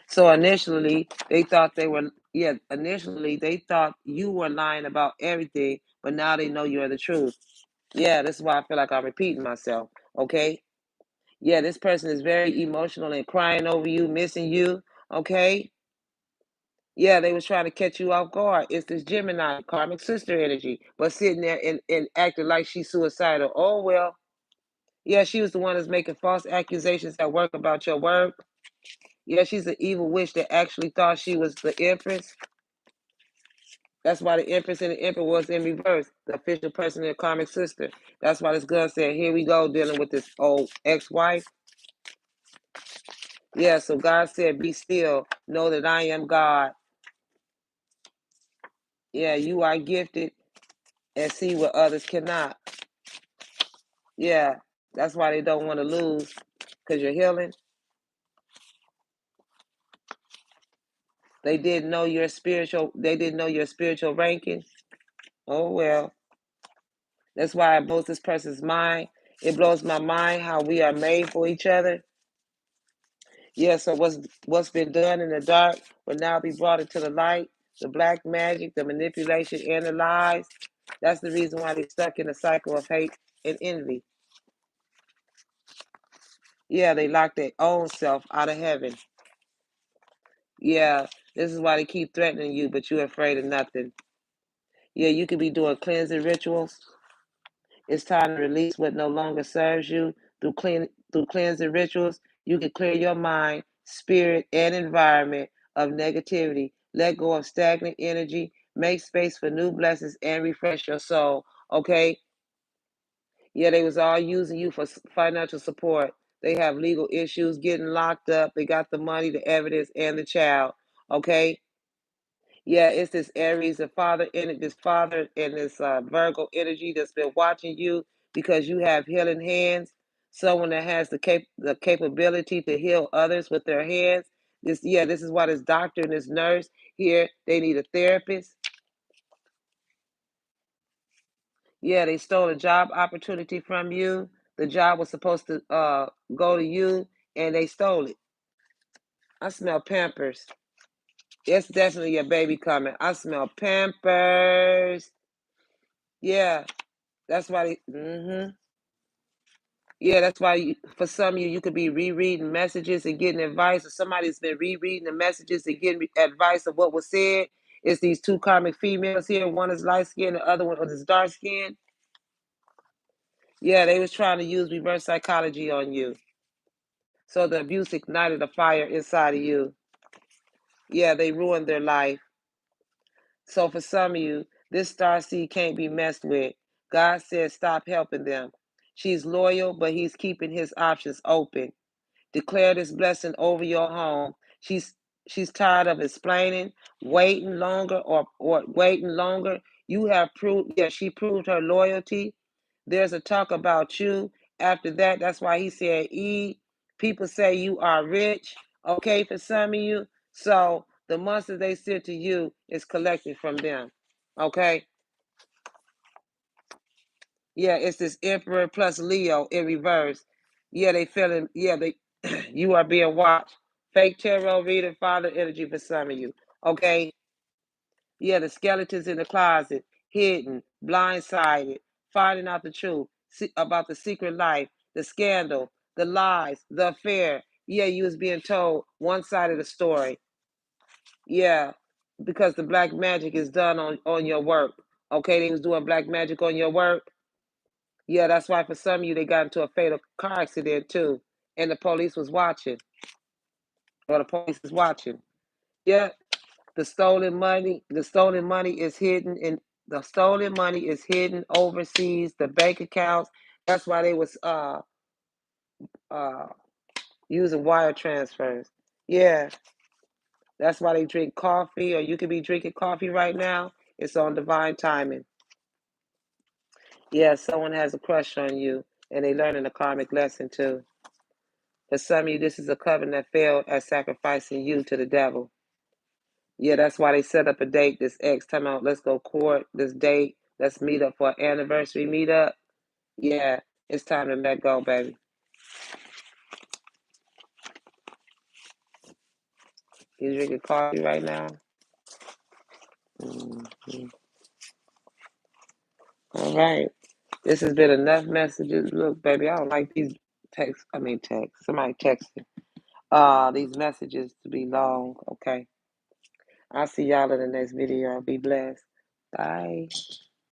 Speaker 1: So initially they thought you were lying about everything, but now they know you're the truth. Yeah, this is why I feel like I'm repeating myself. Okay. Yeah, this person is very emotional and crying over you, missing you. Okay. Yeah, they was trying to catch you off guard. It's this Gemini karmic sister energy, but sitting there and acting like she's suicidal. Oh well. Yeah, she was the one that's making false accusations at work about your work. Yeah, she's an evil witch that actually thought she was the empress. That's why the empress and the emperor was in reverse, the official person and the karmic sister. That's why this girl said, "Here we go, dealing with this old ex-wife." Yeah, so God said, "Be still, know that I am God." Yeah, you are gifted and see what others cannot. Yeah, that's why they don't want to lose because you're healing. They didn't know your spiritual ranking. Oh well. That's why it blows this person's mind. It blows my mind how we are made for each other. Yeah, so what's been done in the dark will now be brought into the light. The black magic, the manipulation, and the lies. That's the reason why they're stuck in a cycle of hate and envy. Yeah, they lock their own self out of heaven. Yeah, this is why they keep threatening you, but you're afraid of nothing. Yeah, you could be doing cleansing rituals. It's time to release what no longer serves you through cleansing rituals. You can clear your mind, spirit, and environment of negativity. Let go of stagnant energy. Make space for new blessings and refresh your soul. Okay? Yeah, they was all using you for financial support. They have legal issues, getting locked up. They got the money, the evidence, and the child. Okay. Yeah, it's this Aries, the father in it, this father and this Virgo energy that's been watching you because you have healing hands. Someone that has the capability to heal others with their hands. This is why this doctor and this nurse here, they need a therapist. Yeah, they stole a job opportunity from you. The job was supposed to go to you, and they stole it. I smell Pampers. It's definitely your baby coming. I smell Pampers. Yeah, that's why Yeah, that's why for some of you, you could be rereading messages and getting advice, or somebody's been rereading the messages and getting advice of what was said. It's these two karmic females here. One is light skinned, the other one is dark skinned. Yeah, they was trying to use reverse psychology on you. So the abuse ignited a fire inside of you. Yeah, they ruined their life. So for some of you, this star seed can't be messed with. God said stop helping them. She's loyal, but he's keeping his options open. Declare this blessing over your home. She's tired of explaining, waiting longer. You have proved, yeah, she proved her loyalty. There's a talk about you. After that, that's why he said, people say you are rich, okay, for some of you. So the monster they sent to you is collected from them. Okay? Yeah, it's this Emperor plus Leo in reverse. Yeah, they feeling, you are being watched. Fake tarot reader, father energy for some of you. Okay? Yeah, the skeletons in the closet, hidden, blindsided, finding out the truth about the secret life, the scandal, the lies, the affair. Yeah, you was being told one side of the story. Yeah, because the black magic is done on your work. Okay, they was doing black magic on your work. Yeah, that's why for some of you they got into a fatal car accident too, and the police was watching, or the police is watching. Yeah, the stolen money is hidden in the stolen money is hidden overseas, the bank accounts. That's why they was uh using wire transfers. Yeah, that's why they drink coffee, or you could be drinking coffee right now. It's on divine timing. Yeah, someone has a crush on you, and they learning a karmic lesson too. For some of you, this is a covenant that failed at sacrificing you to the devil. Yeah, that's why they set up a date. This ex time out. Let's go court. This date. Let's meet up for an anniversary meetup. Yeah, it's time to let go, baby. You drinking coffee right now? Hmm. All right. This has been enough messages. Look, baby, I don't like these texts. I mean, text. Somebody texting. These messages to be long. Okay. I'll see y'all in the next video. Be blessed. Bye.